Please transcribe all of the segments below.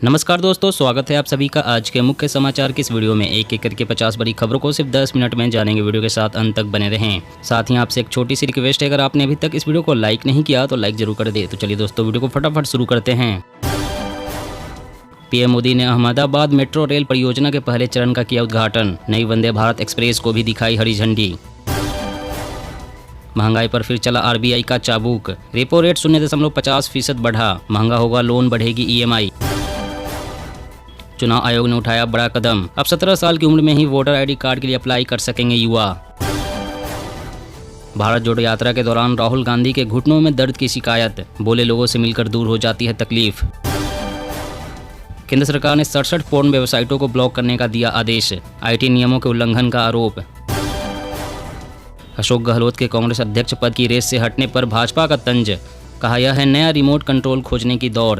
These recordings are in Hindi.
नमस्कार दोस्तों, स्वागत है आप सभी का आज के मुख्य समाचार की इस वीडियो में। एक एक करके 50 बड़ी खबरों को सिर्फ 10 मिनट में जानेंगे। वीडियो के साथ अंत तक बने रहें। साथ ही आपसे एक छोटी सी रिक्वेस्ट है, अगर आपने अभी तक इस वीडियो को लाइक नहीं किया तो लाइक जरूर कर दे। तो चलिए दोस्तों, वीडियो को फटाफट शुरू करते हैं। पीएम मोदी ने अहमदाबाद मेट्रो रेल परियोजना के पहले चरण का किया उद्घाटन। नई वंदे भारत एक्सप्रेस को भी दिखाई हरी झंडी। महंगाई पर फिर चला आरबीआई का चाबुक। रेपो रेट 0.50% बढ़ा। महंगा होगा लोन, बढ़ेगी ईएमआई। चुनाव आयोग ने उठाया बड़ा कदम। अब 17 साल की उम्र में ही वोटर आईडी कार्ड के लिए अप्लाई कर सकेंगे युवा। भारत जोड़ो यात्रा के दौरान राहुल गांधी के घुटनों में दर्द की शिकायत। बोले लोगों से मिलकर दूर हो जाती है तकलीफ। केंद्र सरकार ने 67 पोर्न वेबसाइटों को ब्लॉक करने का दिया आदेश। आईटी नियमों के उल्लंघन का आरोप। अशोक गहलोत के कांग्रेस अध्यक्ष पद की रेस से हटने पर भाजपा का तंज। कहा यह है नया रिमोट कंट्रोल खोजने की दौड़।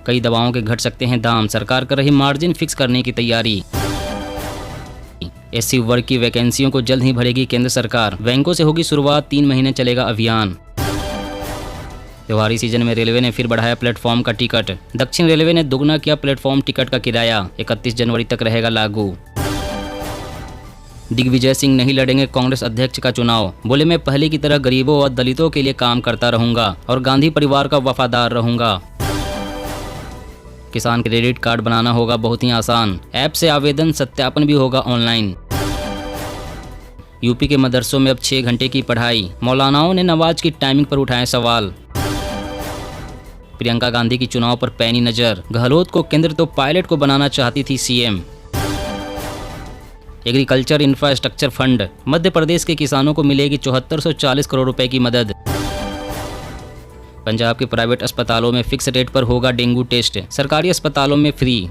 कई दवाओं के घट सकते हैं दाम। सरकार कर रही मार्जिन फिक्स करने की तैयारी। एससी वर्ग की वैकेंसियों को जल्द ही भरेगी केंद्र सरकार। बैंकों से होगी शुरुआत, 3 महीने चलेगा अभियान। त्योहारी सीजन में रेलवे ने फिर बढ़ाया प्लेटफॉर्म का टिकट। दक्षिण रेलवे ने दोगुना किया प्लेटफॉर्म टिकट का किराया। 31 जनवरी तक रहेगा लागू। दिग्विजय सिंह नहीं लड़ेंगे कांग्रेस अध्यक्ष का चुनाव। बोले मैं पहले की तरह गरीबों और दलितों के लिए काम करता रहूंगा और गांधी परिवार का वफादार रहूंगा। किसान क्रेडिट कार्ड बनाना होगा बहुत ही आसान। ऐप से आवेदन सत्यापन भी होगा ऑनलाइन। यूपी के मदरसों में अब 6 घंटे की पढ़ाई। मौलानाओं ने नमाज की टाइमिंग पर उठाए सवाल। प्रियंका गांधी की चुनाव पर पैनी नजर। गहलोत को केंद्र तो पायलट को बनाना चाहती थी CM. Agriculture infrastructure fund. Madhya Pradesh के किसानों को मिलेगी 7440 करोड़ रुपए की मदद। पंजाब के प्राइवेट अस्पतालों में फिक्स रेट पर होगा डेंगू टेस्ट। सरकारी अस्पतालों में फ्री।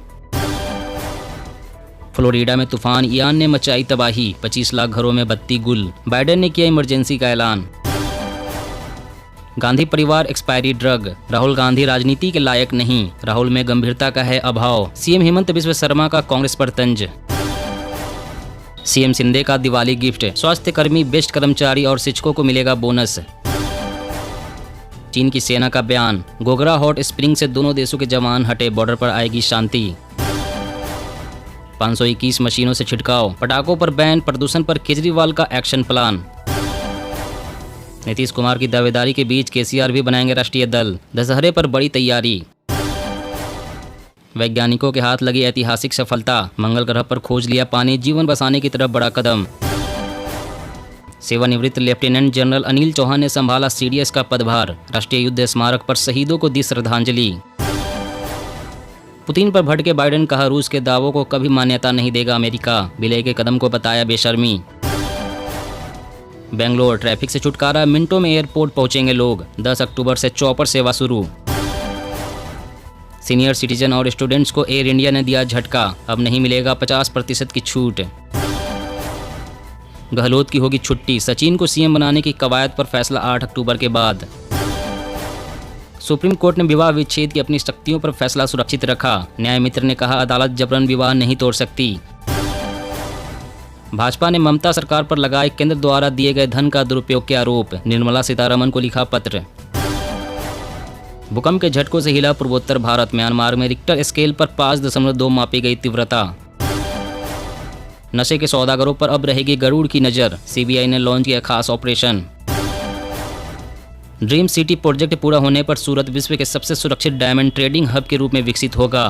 फ्लोरिडा में तूफान इयान ने मचाई तबाही। 25 लाख घरों में बत्ती गुल। बाइडेन ने किया इमरजेंसी का ऐलान। गांधी परिवार एक्सपायरी ड्रग। राहुल गांधी राजनीति के लायक नहीं। राहुल में गंभीरता का है अभाव। सीएम हेमंत बिस्व शर्मा का कांग्रेस पर तंज। सीएम शिंदे का दिवाली गिफ्ट। स्वास्थ्य कर्मी, बेस्ट कर्मचारी और शिक्षकों को मिलेगा बोनस। चीन की सेना का बयान। गोगरा हॉट स्प्रिंग से दोनों देशों के जवान हटे। बॉर्डर पर आएगी शांति। 521 मशीनों से छिड़काव। पटाखों पर बैन। प्रदूषण पर केजरीवाल का एक्शन प्लान। नीतीश कुमार की दावेदारी के बीच केसीआर भी बनाएंगे राष्ट्रीय दल। दशहरे पर बड़ी तैयारी। वैज्ञानिकों के हाथ लगी ऐतिहासिक सफलता। मंगल ग्रह पर खोज लिया पानी। जीवन बसाने की तरफ बड़ा कदम। सेवानिवृत्त लेफ्टिनेंट जनरल अनिल चौहान ने संभाला सीडीएस का पदभार। राष्ट्रीय युद्ध स्मारक पर शहीदों को दी श्रद्धांजलि। पुतिन पर भड़के बाइडेन। कहा रूस के दावों को कभी मान्यता नहीं देगा अमेरिका। विलय के कदम को बताया बेशर्मी। बेंगलोर ट्रैफिक से छुटकारा। मिनटों में एयरपोर्ट पहुंचेंगे लोग। 10 अक्टूबर से चॉपर सेवा शुरू। सीनियर सिटीजन और स्टूडेंट्स को एयर इंडिया ने दिया झटका। अब नहीं मिलेगा 50% की छूट। गहलोत की होगी छुट्टी। सचिन को सीएम बनाने की कवायद पर फैसला 8 अक्टूबर के बाद। सुप्रीम कोर्ट ने विवाह विच्छेद की अपनी शक्तियों पर फैसला सुरक्षित रखा। न्याय मित्र ने कहा अदालत जबरन विवाह नहीं तोड़ सकती। भाजपा ने ममता सरकार पर लगाए केंद्र द्वारा दिए गए धन का दुरुपयोग के आरोप। निर्मला सीतारमण को लिखा पत्र। भूकंप के झटकों से हिला पूर्वोत्तर भारत। म्यांमार में रिक्टर स्केल पर 5.2 मापी गई तीव्रता। नशे के सौदागरों पर अब रहेगी गरुड़ की नज़र। सीबीआई ने लॉन्च किया खास ऑपरेशन। ड्रीम सिटी प्रोजेक्ट पूरा होने पर सूरत विश्व के सबसे सुरक्षित डायमंड ट्रेडिंग हब के रूप में विकसित होगा।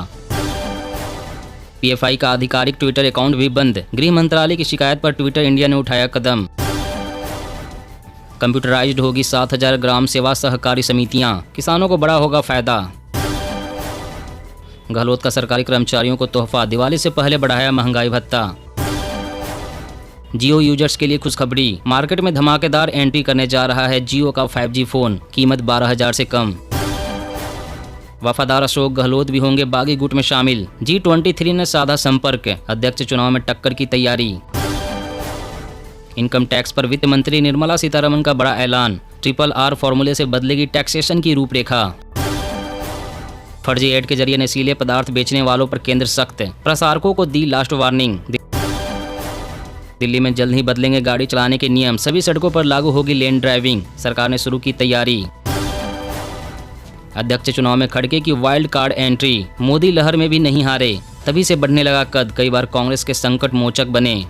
पीएफआई का आधिकारिक ट्विटर अकाउंट भी बंद। गृह मंत्रालय की शिकायत पर ट्विटर इंडिया ने उठाया कदम। कंप्यूटराइज्ड होगी 7000 ग्राम सेवा सहकारी समितियां। किसानों को बड़ा होगा फायदा। गहलोत का सरकारी कर्मचारियों को तोहफा। दिवाली से पहले बढ़ाया महंगाई भत्ता। जियो यूजर्स के लिए खुशखबरी। मार्केट में धमाकेदार एंट्री करने जा रहा है जियो का 5G फोन। कीमत 12,000 से कम। वफादार अशोक गहलोत भी होंगे बागी गुट में शामिल। G23 ने साधा संपर्क। अध्यक्ष चुनाव में टक्कर की तैयारी। इनकम टैक्स पर वित्त मंत्री निर्मला सीतारमण का बड़ा ऐलान। RRR फॉर्मूले से बदलेगी टैक्सेशन की रूपरेखा। फर्जी एड के जरिए नशीले पदार्थ बेचने वालों पर केंद्र सख्त। प्रसारकों को दी लास्ट वार्निंग। दिल्ली में जल्द ही बदलेंगे गाड़ी चलाने के नियम। सभी सड़कों पर लागू होगी लेन ड्राइविंग। सरकार ने शुरू की तैयारी। अध्यक्ष चुनाव में खड़गे की वाइल्ड कार्ड एंट्री, मोदी लहर में भी नहीं हारे, तभी से बढ़ने लगा कद, कई बार कांग्रेस के संकट मोचक बने।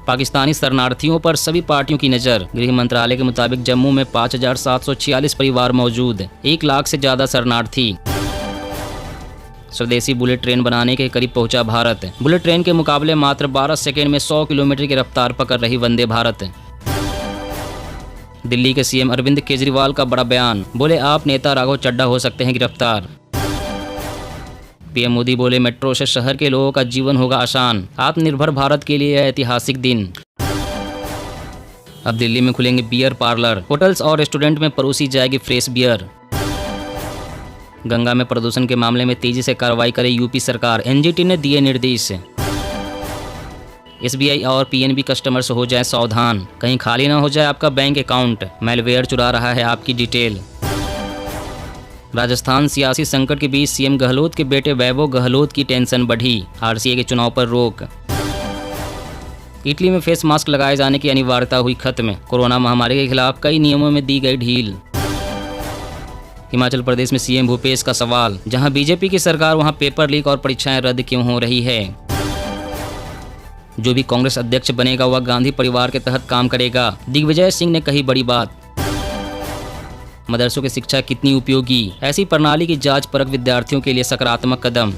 पाकिस्तानी शरणार्थियों पर सभी पार्टियों की नज़र, गृह मंत्रालय के मुताबिक जम्मू में 5,746 परिवार मौजूद, 1 लाख से ज्यादा शरणार्थी। स्वदेशी बुलेट ट्रेन बनाने के करीब पहुंचा भारत, बुलेट ट्रेन के मुकाबले मात्र 12 सेकेंड में 100 किलोमीटर की रफ्तार पकड़ रही वंदे भारत। दिल्ली के सीएम अरविंद केजरीवाल का बड़ा बयान, बोले आप नेता राघव चड्ढा हो सकते हैं गिरफ्तार। पीएम मोदी बोले मेट्रो से शहर के लोगों का जीवन होगा आसान, आत्मनिर्भर भारत के लिए ऐतिहासिक दिन। अब दिल्ली में खुलेंगे बियर पार्लर, होटल्स और रेस्टोरेंट में परोसी जाएगी फ्रेश बियर। गंगा में प्रदूषण के मामले में तेजी से कार्रवाई करे यूपी सरकार, एनजीटी ने दिए निर्देश। एसबीआई और पीएनबी कस्टमर से हो जाए सावधान, कहीं खाली ना हो जाए आपका बैंक अकाउंट, मैलवेयर चुरा रहा है आपकी डिटेल। राजस्थान सियासी संकट के बीच सीएम गहलोत के बेटे वैभव गहलोत की टेंशन बढ़ी, आरसीए के चुनाव पर रोक। इटली में फेस मास्क लगाए जाने की अनिवार्यता हुई खत्म, कोरोना महामारी के खिलाफ कई नियमों में दी गई ढील। हिमाचल प्रदेश में सीएम भूपेश का सवाल, जहां बीजेपी की सरकार वहां पेपर लीक और परीक्षाएं रद्द क्यों हो रही है। जो भी कांग्रेस अध्यक्ष बनेगा वह गांधी परिवार के तहत काम करेगा, दिग्विजय सिंह ने कही बड़ी बात। मदरसों की शिक्षा कितनी उपयोगी, ऐसी प्रणाली की जांच परख विद्यार्थियों के लिए सकारात्मक कदम।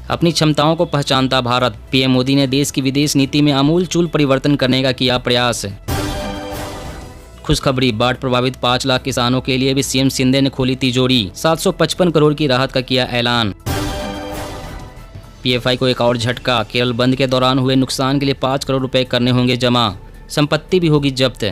अपनी क्षमताओं को पहचानता भारत, पीएम मोदी ने देश की विदेश नीति में आमूलचूल परिवर्तन करने का किया प्रयास। खुशखबरी, बाढ़ प्रभावित 5 लाख किसानों के लिए भी सीएम शिंदे ने खोली तिजोरी, 755 करोड़ की राहत का किया ऐलान। पीएफआई को एक और झटका, केरल बंद के दौरान हुए नुकसान के लिए 5 करोड़ रुपए करने होंगे जमा, संपत्ति भी होगी जब्त।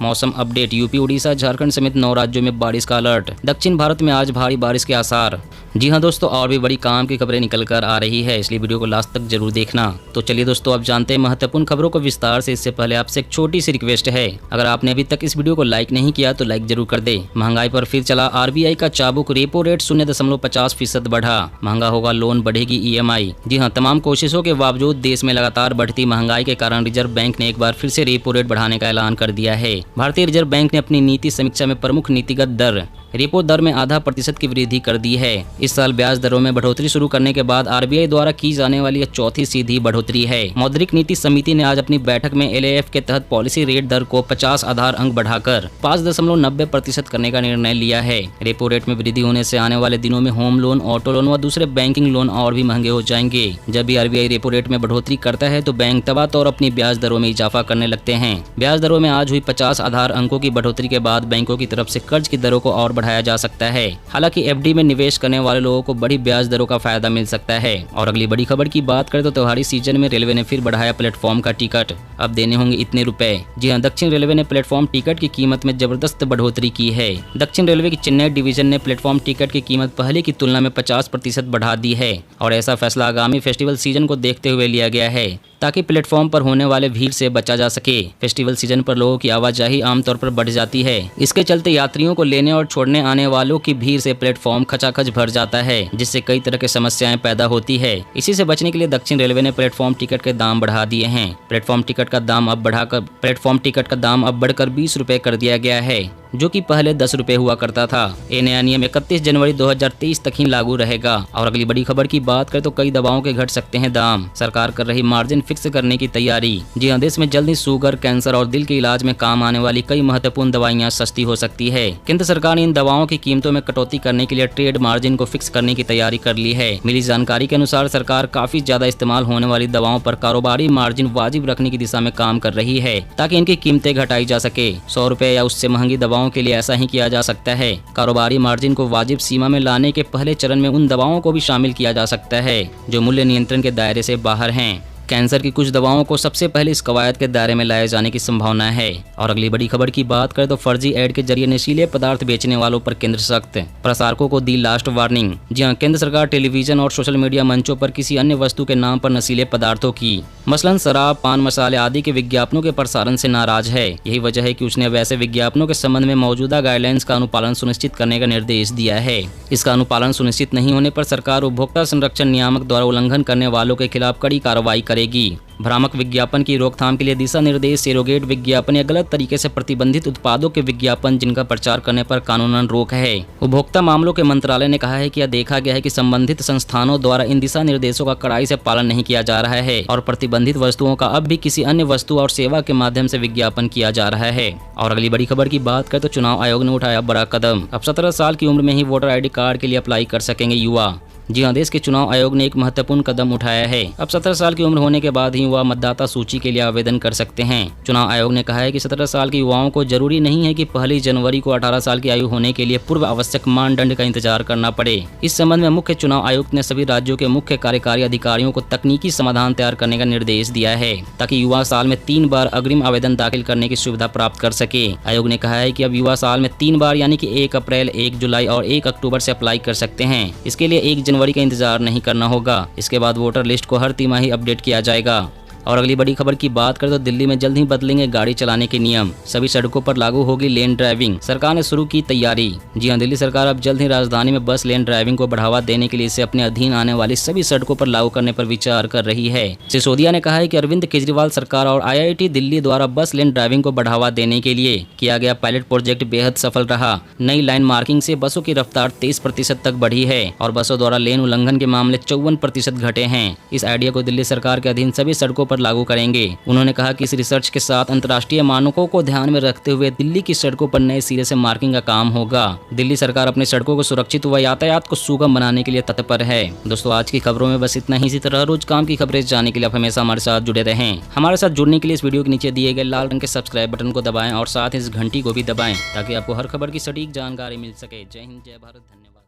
मौसम अपडेट, यूपी, उड़ीसा, झारखंड समेत 9 राज्यों में बारिश का अलर्ट, दक्षिण भारत में आज भारी बारिश के आसार। जी हां दोस्तों, और भी बड़ी काम की खबरें निकल कर आ रही है, इसलिए वीडियो को लास्ट तक जरूर देखना। तो चलिए दोस्तों, अब जानते हैं महत्वपूर्ण खबरों को विस्तार से। इससे पहले आपसे एक छोटी सी रिक्वेस्ट है, अगर आपने अभी तक इस वीडियो को लाइक नहीं किया तो लाइक जरूर कर दे। महंगाई पर फिर चला आरबीआई का चाबुक, रेपो रेट 0.50% बढ़ा, महंगा होगा लोन, बढ़ेगी ईएमआई। जी हाँ, तमाम कोशिशों के बावजूद देश में लगातार बढ़ती महंगाई के कारण रिजर्व बैंक ने एक बार फिर से रेपो रेट बढ़ाने का ऐलान कर दिया है। भारतीय रिजर्व बैंक ने अपनी नीति समीक्षा में प्रमुख नीतिगत दर रेपो दर में आधा % की वृद्धि कर दी है। इस साल ब्याज दरों में बढ़ोतरी शुरू करने के बाद आरबीआई द्वारा की जाने वाली यह चौथी सीधी बढ़ोतरी है। मौद्रिक नीति समिति ने आज अपनी बैठक में एलएएफ के तहत पॉलिसी रेट दर को 50 आधार अंक बढ़ाकर 5.90% करने का निर्णय लिया है। रेपो रेट में वृद्धि होने से आने वाले दिनों में होम लोन, ऑटो लोन व दूसरे बैंकिंग लोन और भी महंगे हो जाएंगे। जब भी आरबीआई रेपो रेट में बढ़ोतरी करता है तो बैंक तबातौर अपनी ब्याज दरों में इजाफा करने लगते हैं। ब्याज दरों में आज हुई 50 आधार अंकों की बढ़ोतरी के बाद बैंकों की तरफ से कर्ज की दरों को और बढ़ाया जा सकता है। हालांकि एफडी में निवेश करने वाले लोगों को बड़ी ब्याज दरों का फायदा मिल सकता है। और अगली बड़ी खबर की बात करें तो त्योहारी सीजन में रेलवे ने फिर बढ़ाया प्लेटफॉर्म का टिकट, अब देने होंगे इतने रुपए। जी हां, दक्षिण रेलवे ने प्लेटफॉर्म टिकट की कीमत में जबरदस्त बढ़ोतरी की है। दक्षिण रेलवे की चेन्नई डिवीजन ने प्लेटफॉर्म टिकट की कीमत पहले की तुलना में 50% बढ़ा दी है और ऐसा फैसला आगामी फेस्टिवल सीजन को देखते हुए लिया गया है ताकि प्लेटफॉर्म पर होने वाले भीड़ से बचा जा सके। फेस्टिवल सीजन पर लोगों की आवाजाही आमतौर पर बढ़ जाती है, इसके चलते यात्रियों को लेने और छोड़ने आने वालों की भीड़ से प्लेटफॉर्म खचाखच भर जाता है, जिससे कई तरह की समस्याएं पैदा होती है। इसी से बचने के लिए दक्षिण रेलवे ने प्लेटफॉर्म टिकट के दाम बढ़ा दिए हैं। प्लेटफॉर्म टिकट का दाम अब बढ़कर 20 रुपए कर दिया गया है, जो कि पहले 10 रुपए हुआ करता था। ये नया नियम 31 जनवरी 2023 तक ही लागू रहेगा। और अगली बड़ी खबर की बात करें तो कई दवाओं के घट सकते हैं दाम, सरकार कर रही मार्जिन फिक्स करने की तैयारी। जी हां, देश में जल्दी शुगर, कैंसर और दिल के इलाज में काम आने वाली कई महत्वपूर्ण दवाइयां सस्ती हो सकती है। केंद्र सरकार ने इन दवाओं की कीमतों में कटौती करने के लिए ट्रेड मार्जिन को फिक्स करने की तैयारी कर ली है। मिली जानकारी के अनुसार सरकार काफी ज्यादा इस्तेमाल होने वाली दवाओं पर कारोबारी मार्जिन वाजिब रखने की दिशा में काम कर रही है ताकि इनकी कीमतें घटाई जा सके। 100 रुपए या उससे महंगी दवाओं के लिए ऐसा ही किया जा सकता है। कारोबारी मार्जिन को वाजिब सीमा में लाने के पहले चरण में उन दवाओं को भी शामिल किया जा सकता है जो मूल्य नियंत्रण के दायरे से बाहर हैं। कैंसर की कुछ दवाओं को सबसे पहले इस कवायद के दायरे में लाए जाने की संभावना है। और अगली बड़ी खबर की बात करें तो फर्जी ऐड के जरिए नशीले पदार्थ बेचने वालों पर केंद्र सख्त, प्रसारकों को दी लास्ट वार्निंग। जी हां, केंद्र सरकार टेलीविजन और सोशल मीडिया मंचों पर किसी अन्य वस्तु के नाम पर नशीले पदार्थों की, मसलन शराब, पान मसाले आदि के विज्ञापनों के प्रसारण से नाराज है। यही वजह है कि उसने वैसे विज्ञापनों के संबंध में मौजूदा गाइडलाइंस का अनुपालन सुनिश्चित करने का निर्देश दिया है। इसका अनुपालन सुनिश्चित नहीं होने पर सरकार उपभोक्ता संरक्षण नियामक द्वारा उल्लंघन करने वालों के खिलाफ कड़ी कार्रवाई करेगी। करेगी। भ्रामक विज्ञापन की रोकथाम के लिए दिशा निर्देश, सेरोगेट विज्ञापन या गलत तरीके से प्रतिबंधित उत्पादों के विज्ञापन जिनका प्रचार करने पर कानूनन रोक है। उपभोक्ता मामलों के मंत्रालय ने कहा है कि यह देखा गया है कि संबंधित संस्थानों द्वारा इन दिशा निर्देशों का कड़ाई से पालन नहीं किया जा रहा है और प्रतिबंधित वस्तुओं का अब भी किसी अन्य वस्तु और सेवा के माध्यम से विज्ञापन किया जा रहा है। और अगली बड़ी खबर की बात करें तो चुनाव आयोग ने उठाया बड़ा कदम। अब 17 साल की उम्र में ही वोटर ID कार्ड के लिए अप्लाई कर सकेंगे युवा। जी हाँ, देश के चुनाव आयोग ने एक महत्वपूर्ण कदम उठाया है। अब 17 साल की उम्र होने के बाद ही युवा मतदाता सूची के लिए आवेदन कर सकते हैं। चुनाव आयोग ने कहा है कि 17 साल के युवाओं को जरूरी नहीं है कि 1 जनवरी को 18 साल की आयु होने के लिए पूर्व आवश्यक मानदंड का इंतजार करना पड़े। इस संबंध में मुख्य चुनाव आयुक्त ने सभी राज्यों के मुख्य कार्यकारी अधिकारियों को तकनीकी समाधान तैयार करने का निर्देश दिया है ताकि युवा साल में 3 बार अग्रिम आवेदन दाखिल करने की सुविधा प्राप्त कर सके। आयोग ने कहा है कि अब युवा साल में 3 बार यानी कि 1 अप्रैल, 1 जुलाई और 1 अक्टूबर से अप्लाई कर सकते हैं। इसके लिए 1 जनवरी का इंतजार नहीं करना होगा। इसके बाद वोटर लिस्ट को हर तिमाही अपडेट किया जाएगा। और अगली बड़ी खबर की बात करें तो दिल्ली में जल्द ही बदलेंगे गाड़ी चलाने के नियम। सभी सड़कों पर लागू होगी लेन ड्राइविंग। सरकार ने शुरू की तैयारी। जी हां, दिल्ली सरकार अब जल्द ही राजधानी में बस लेन ड्राइविंग को बढ़ावा देने के लिए इसे अपने अधीन आने वाली सभी सड़कों पर लागू करने पर विचार कर रही है। सिसोदिया ने कहा है कि अरविंद केजरीवाल सरकार और IIT दिल्ली द्वारा बस लेन ड्राइविंग को बढ़ावा देने के लिए किया गया पायलट प्रोजेक्ट बेहद सफल रहा। नई लाइन मार्किंग से बसों की रफ्तार 30% तक बढ़ी है और बसों द्वारा लेन उल्लंघन के मामले 54% घटे हैं। इस आइडिया को दिल्ली सरकार के अधीन सभी सड़कों पर लागू करेंगे। उन्होंने कहा कि इस रिसर्च के साथ अंतर्राष्ट्रीय मानकों को ध्यान में रखते हुए दिल्ली की सड़कों पर नए सिरे से मार्किंग का काम होगा। दिल्ली सरकार अपनी सड़कों को सुरक्षित व यातायात को सुगम बनाने के लिए तत्पर है। दोस्तों, आज की खबरों में बस इतना ही। इसी तरह रोज काम की खबरें जानने के लिए आप हमेशा हमारे साथ जुड़े रहें। हमारे साथ जुड़ने के लिए इस वीडियो के नीचे दिए गए लाल रंग के सब्सक्राइब बटन को दबाएं और साथ ही इस घंटी को भी दबाएं ताकि आपको हर खबर की सटीक जानकारी मिल सके। जय हिंद, जय भारत, धन्यवाद।